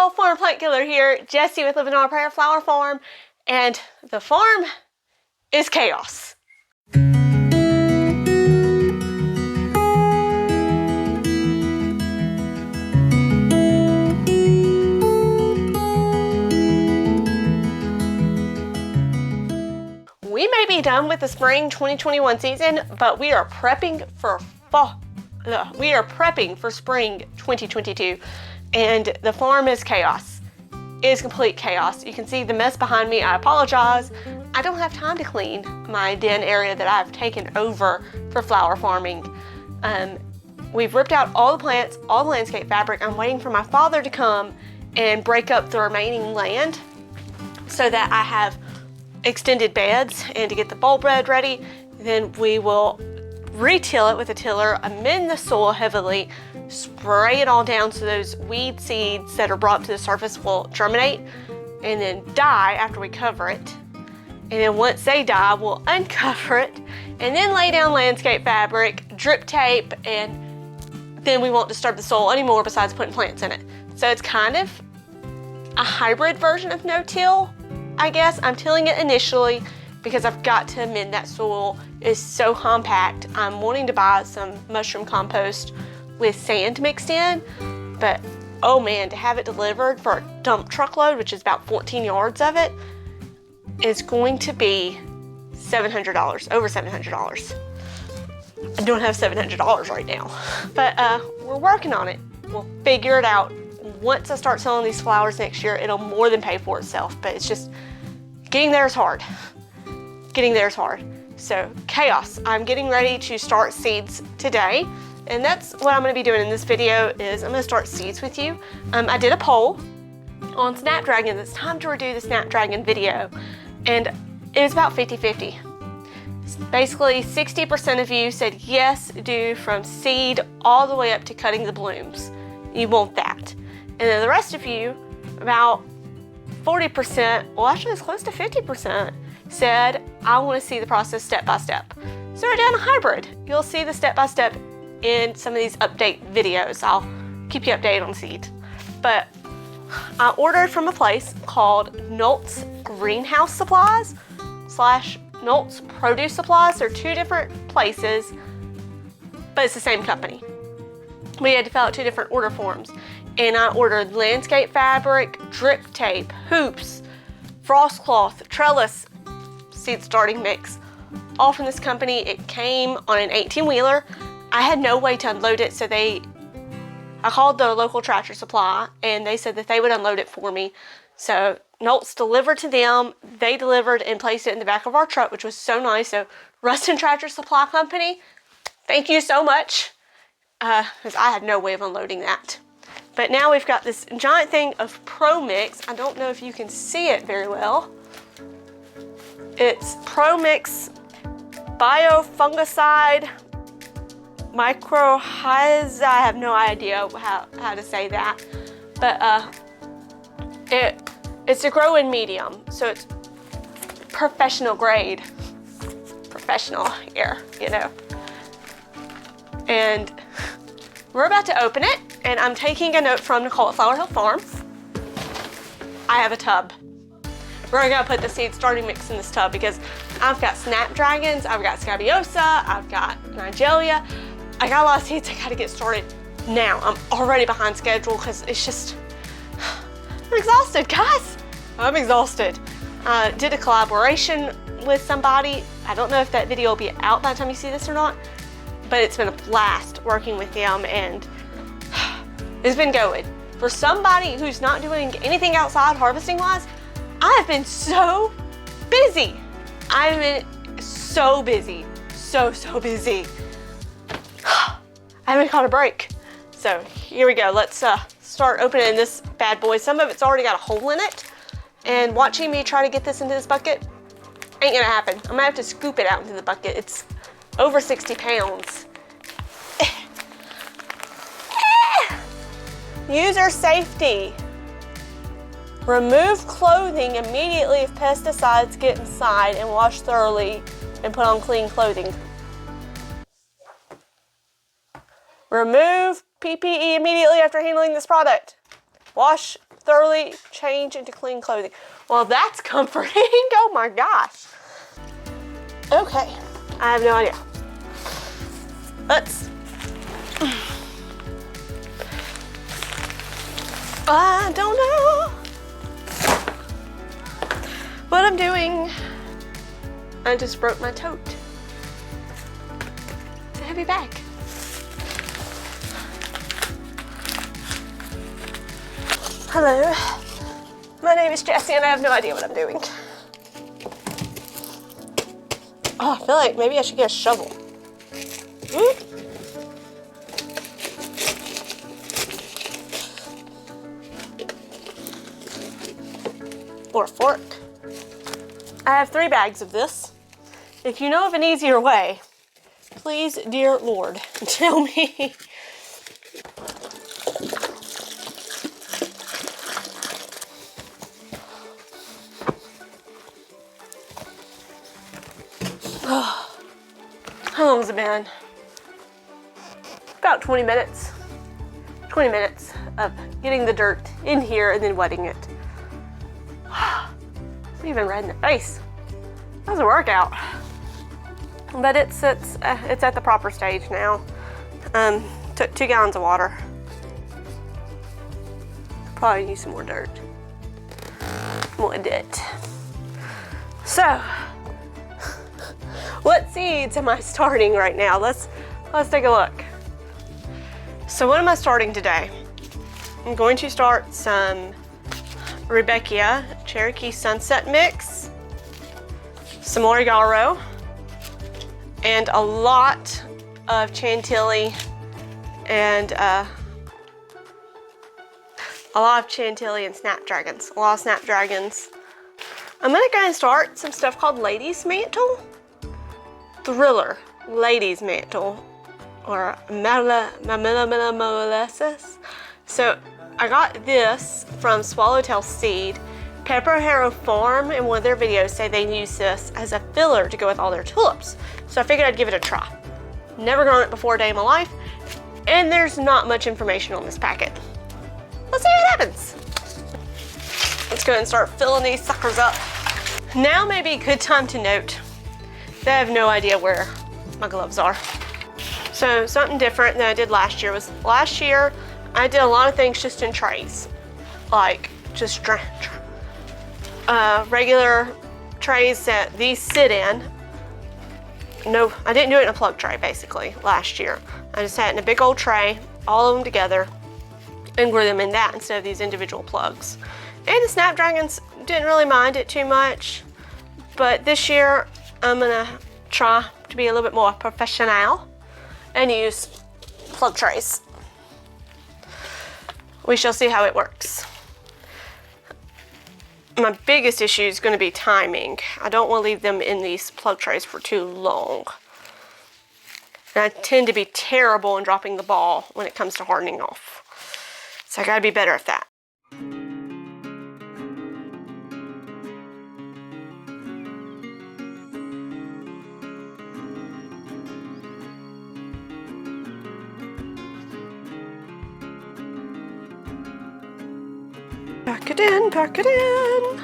Hello, Farm Plant Killer here, Jessie with Living on a Prayer Flower Farm, and the farm is chaos. We may be done with the spring 2021 season, but we are prepping for fall. We are prepping for spring 2022, and the farm is chaos. It is complete chaos. You can see the mess behind me. I apologize. I don't have time to clean my den area that I've taken over for flower farming. We've ripped out all the plants, all the landscape fabric. I'm waiting for my father to come and break up the remaining land so that I have extended beds and to get the bulb bed ready. Then we will re-till it with a tiller, amend the soil heavily, spray it all down so those weed seeds that are brought to the surface will germinate and then die after we cover it. And then once they die, we'll uncover it and then lay down landscape fabric, drip tape, and then we won't disturb the soil anymore besides putting plants in it. So it's kind of a hybrid version of no-till, I guess. I'm tilling it initially because I've got to amend that soil. It's so compact. I'm wanting to buy some mushroom compost with sand mixed in, but oh man, to have it delivered for a dump truckload, which is about 14 yards of it, is going to be $700, over $700. I don't have $700 right now, but we're working on it. We'll figure it out. Once I start selling these flowers next year, it'll more than pay for itself, but it's just, getting there is hard. Getting there is hard. So chaos. I'm getting ready to start seeds today, and that's what I'm going to be doing in this video. Is I'm going to start seeds with you. I did a poll on Snapdragon. It's time to redo the Snapdragon video, and it was about 50-50. Basically 60% of you said yes, do from seed all the way up to cutting the blooms. You want that. And then the rest of you, about 40%, well actually it's close to 50%, said I want to see the process step by step. So we're doing a hybrid. You'll see the step by step in some of these update videos. I'll keep you updated on seed. But I ordered from a place called Nolt's Greenhouse Supplies / Nolt's Produce Supplies. They're two different places, but it's the same company. We had to fill out two different order forms. And I ordered landscape fabric, drip tape, hoops, frost cloth, trellis, seed starting mix, all from this company. It came on an 18-wheeler. I had no way to unload it, so I called the local Tractor Supply, and they said that they would unload it for me. So Nolt's delivered to them. They delivered and placed it in the back of our truck, which was so nice. So Rustin Tractor Supply Company, thank you so much, because I had no way of unloading that. But now we've got this giant thing of Pro Mix. I don't know if you can see it very well. It's Pro Mix Biofungicide Microhyza. I have no idea how to say that. But it's a growing medium, so it's professional grade. Professional here, you know. And we're about to open it, and I'm taking a note from Nicole at Flower Hill Farm. I have a tub. We're gonna put the seed starting mix in this tub because I've got Snapdragons, I've got Scabiosa, I've got Nigelia. I got a lot of seeds I gotta get started now. I'm already behind schedule because it's just, I'm exhausted, guys. I'm exhausted. Did a collaboration with somebody. I don't know if that video will be out by the time you see this or not, but it's been a blast working with them, and it's been going. For somebody who's not doing anything outside harvesting wise, I have been so busy. I've been so busy, so busy. I haven't caught a break. So here we go. Let's start opening this bad boy. Some of it's already got a hole in it, and watching me try to get this into this bucket ain't gonna happen. I'm gonna have to scoop it out into the bucket. It's over 60 pounds. User safety. Remove clothing immediately if pesticides get inside, and wash thoroughly and put on clean clothing. Remove PPE immediately after handling this product. Wash thoroughly, change into clean clothing. Well, that's comforting. Oh my gosh. Okay, I have no idea. I don't know what I'm doing. I just broke my tote. It's a heavy bag. Hello, my name is Jessie and I have no idea what I'm doing. Oh, I feel like maybe I should get a shovel. Or a fork. I have 3 bags of this. If you know of an easier way, please, dear Lord, tell me. How long has it been? About 20 minutes. 20 minutes of getting the dirt in here and then wetting it. It's even red in the face. That was a workout. But it's at the proper stage now. Took 2 gallons of water. Probably use some more dirt. What did? So, what seeds am I starting right now? Let's take a look. So what am I starting today? I'm going to start some Rudbeckia Cherokee Sunset Mix, some more Yarrow, and a lot of Chantilly and Snapdragons. A lot of Snapdragons. I'm gonna go and start some stuff called Lady's Mantle. Thriller Lady's Mantle, or molasses. So I got this from Swallowtail Seed. Pepper Harrow Farm in one of their videos say they use this as a filler to go with all their tulips. So I figured I'd give it a try. Never grown it before a day in my life, and there's not much information on this packet. Let's see what happens. Let's go ahead and start filling these suckers up. Now may be a good time to note that I have no idea where my gloves are. So something different than I did last year was last year I did a lot of things just in trays, like just regular trays that these sit in. No, I didn't do it in a plug tray basically last year. I just had it in a big old tray, all of them together, and grew them in that instead of these individual plugs. And the Snapdragons didn't really mind it too much, but this year I'm gonna try to be a little bit more professional and use plug trays. We shall see how it works. My biggest issue is going to be timing. I don't want to leave them in these plug trays for too long. And I tend to be terrible in dropping the ball when it comes to hardening off. So I gotta be better at that. Pack it in, pack it in.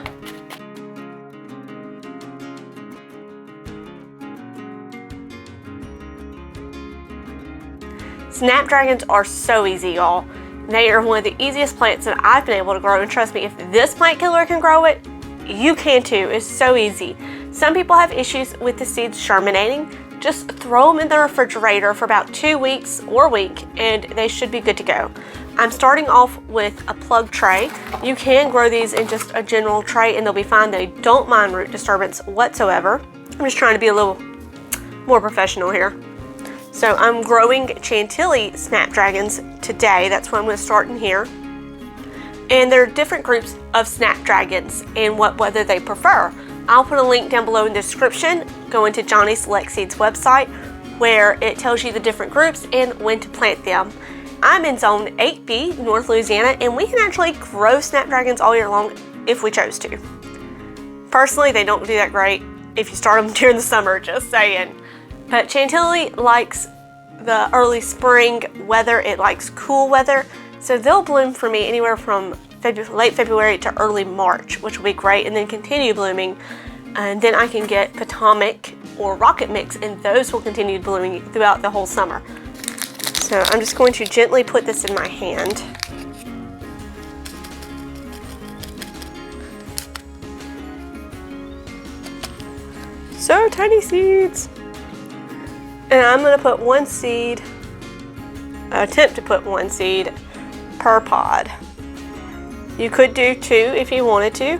Snapdragons are so easy, y'all. They are one of the easiest plants that I've been able to grow, and trust me, if this plant killer can grow it, you can too. It's so easy. Some people have issues with the seeds germinating. Just throw them in the refrigerator for about 2 weeks or a week, and they should be good to go. I'm starting off with a plug tray. You can grow these in just a general tray and they'll be fine. They don't mind root disturbance whatsoever. I'm just trying to be a little more professional here. So I'm growing Chantilly Snapdragons today. That's what I'm going to start in here. And there are different groups of Snapdragons and whether they prefer. I'll put a link down below in the description. Go into Johnny Select Seeds website where it tells you the different groups and when to plant them. I'm in zone 8B, North Louisiana, and we can actually grow Snapdragons all year long if we chose to. Personally, they don't do that great if you start them during the summer, just saying. But Chantilly likes the early spring weather. It likes cool weather. So they'll bloom for me anywhere from late February to early March, which will be great, and then continue blooming. And then I can get Potomac or Rocket Mix, and those will continue blooming throughout the whole summer. So I'm just going to gently put this in my hand. So tiny seeds. And I'm going to put one seed, attempt to put one seed per pod. You could do 2 if you wanted to.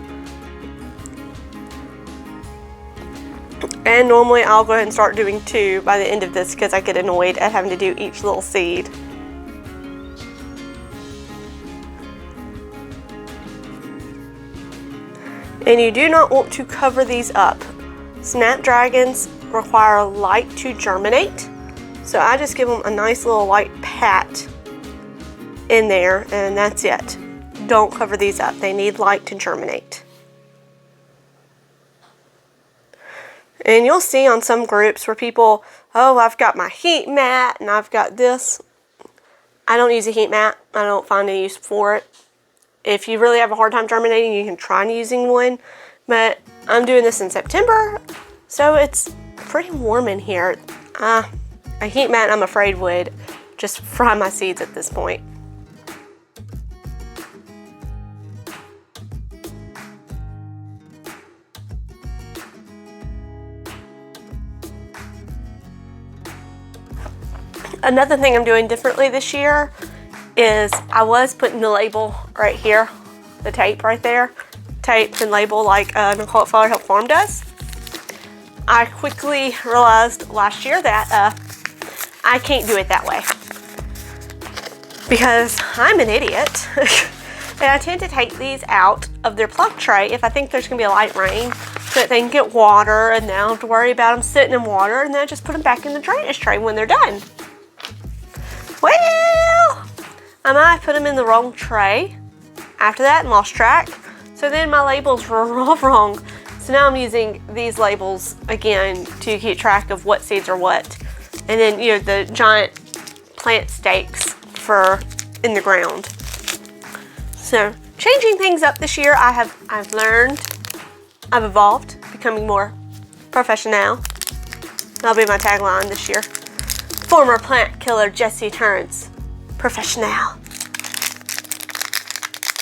And normally I'll go ahead and start doing 2 by the end of this because I get annoyed at having to do each little seed. And you do not want to cover these up. Snapdragons require light to germinate. So I just give them a nice little light pat in there, and that's it. Don't cover these up. They need light to germinate. And you'll see on some groups where people, oh, I've got my heat mat and I've got this. I don't use a heat mat. I don't find any use for it. If you really have a hard time germinating, you can try using one. But I'm doing this in September, so it's pretty warm in here. A heat mat, I'm afraid, would just fry my seeds at this point. Another thing I'm doing differently this year is I was putting the label right here, the tape right there, tape and label like Nicole at Flower Help Farm does. I quickly realized last year that I can't do it that way because I'm an idiot. And I tend to take these out of their pluck tray if I think there's going to be a light rain so that they can get water and then I don't have to worry about them sitting in water, and then I just put them back in the drainage tray when they're done. Well, I might have put them in the wrong tray after that and lost track. So then my labels were all wrong. So now I'm using these labels again to keep track of what seeds are what. And then, you know, the giant plant stakes for in the ground. So changing things up this year, I've learned, I've evolved, becoming more professional. That'll be my tagline this year. Former plant killer Jesse turns professional.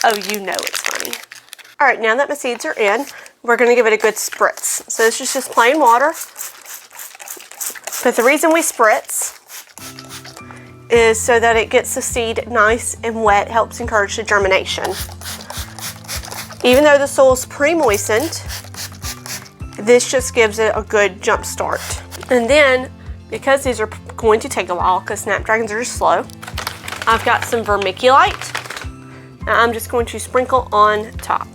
Oh, you know it's funny. All right, now that my seeds are in, we're gonna give it a good spritz. So this is just plain water. But the reason we spritz is so that it gets the seed nice and wet, helps encourage the germination. Even though the soil's pre-moistened, this just gives it a good jump start. And then, because these are going to take a while, because Snapdragons are just slow, I've got some vermiculite. Now I'm just going to sprinkle on top.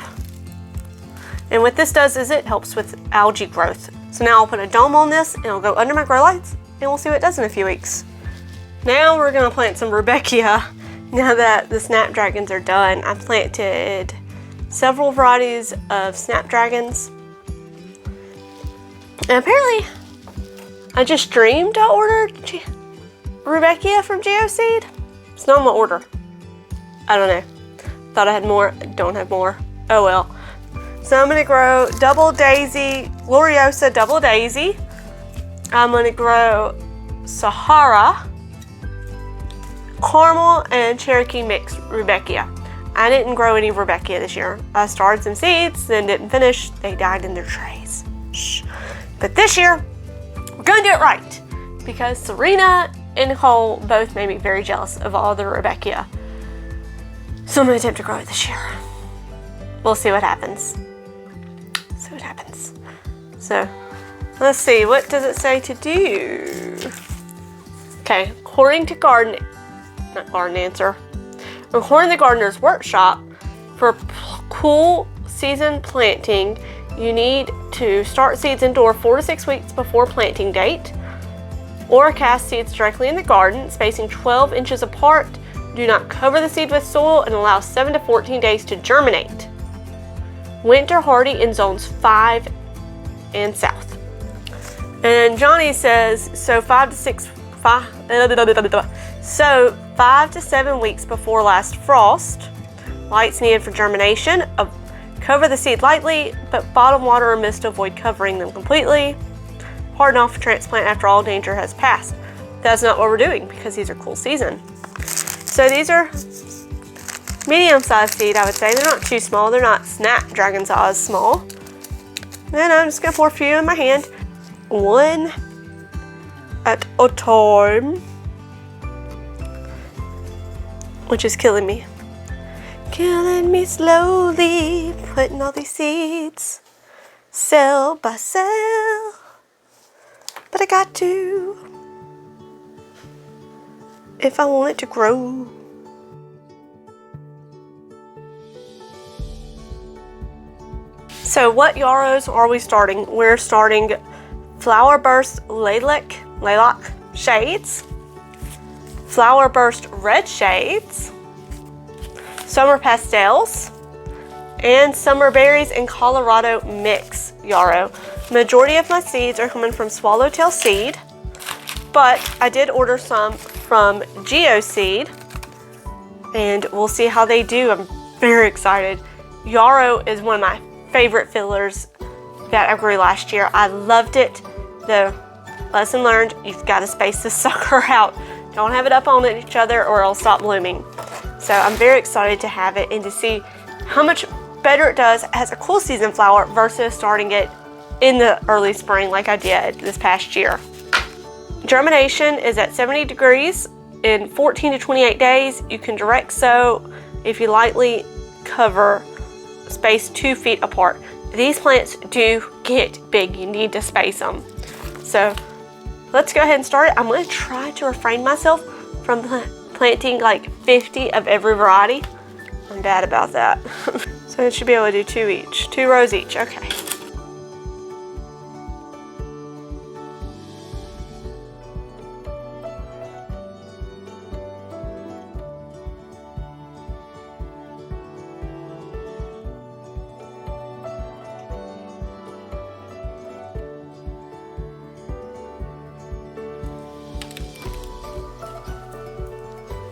And what this does is it helps with algae growth. So now I'll put a dome on this and it'll go under my grow lights and we'll see what it does in a few weeks. Now we're gonna plant some Rudbeckia. Now that the Snapdragons are done, I planted several varieties of Snapdragons. And apparently, I just dreamed I ordered Rudbeckia from GeoSeed. It's not on my order. I don't know. Thought I had more, don't have more. Oh well. So I'm gonna grow Double Daisy, Gloriosa Double Daisy. I'm gonna grow Sahara, Caramel, and Cherokee Mix Rudbeckia. I didn't grow any Rudbeckia this year. I started some seeds, then didn't finish. They died in their trays. Shh. But this year, we're gonna do it right because Serena and Nicole both made me very jealous of all the Rudbeckia. So I'm gonna attempt to grow it this year. We'll see what happens. So let's see, what does it say to do? Okay, according to According to the Gardener's Workshop, for cool season planting, you need to start seeds indoor 4 to 6 weeks before planting date, or cast seeds directly in the garden, spacing 12 inches apart. Do not cover the seed with soil and allow 7 to 14 days to germinate. Winter hardy in zones 5 and south. So So 5 to 7 weeks before last frost. Lights needed for germination. Cover the seed lightly, but bottom water or mist to avoid covering them completely. Harden off for transplant after all danger has passed. That's not what we're doing because these are cool season. So these are medium-sized seed, I would say. They're not too small. They're not Snapdragon size small. And I'm just gonna pour a few in my hand. One at a time. Which is killing me. Killing me slowly, putting all these seeds cell by cell. But I got to, if I want it to grow. So what yarrows are we starting? We're starting Flower Burst Lilac shades, Flower Burst Red shades, Summer Pastels, and Summer Berries and Colorado Mix Yarrow. Majority of my seeds are coming from Swallowtail Seed, but I did order some from Geo Seed, and we'll see how they do. I'm very excited. Yarrow is one of my favorite fillers that I grew last year. I loved it. The lesson learned, you've got to space this sucker out. Don't have it up on each other or it'll stop blooming. So I'm very excited to have it and to see how much better it does as a cool season flower versus starting it in the early spring like I did this past year. Germination is at 70 degrees in 14 to 28 days. You can direct sow if you lightly cover space 2 feet apart. These plants do get big. You need to space them. So let's go ahead and start it. I'm going to try to refrain myself from planting like 50 of every variety. I'm bad about that. So it should be able to do 2 rows each. Okay.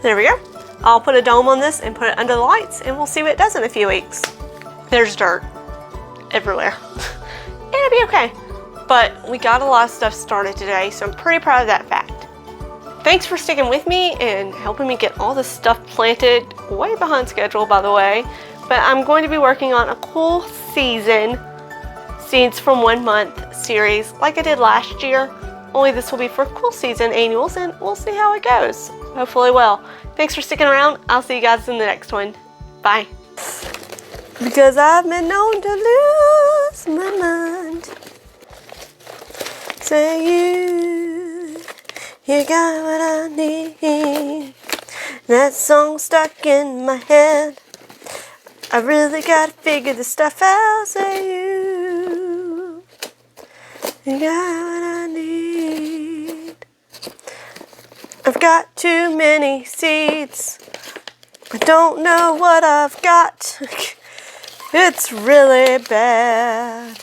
There we go. I'll put a dome on this and put it under the lights and we'll see what it does in a few weeks. There's dirt everywhere. It'll be okay. But we got a lot of stuff started today, so I'm pretty proud of that fact. Thanks for sticking with me and helping me get all this stuff planted. Way behind schedule, by the way. But I'm going to be working on a cool season seeds from 1 month series like I did last year. Only this will be for cool season annuals and we'll see how it goes. Hopefully well. Thanks for sticking around. I'll see you guys in the next one. Bye. Because I've been known to lose my mind. Say you got what I need. That song stuck in my head. I really gotta figure this stuff out. Say you got what I need. I've got too many seeds. I don't know what I've got. It's really bad.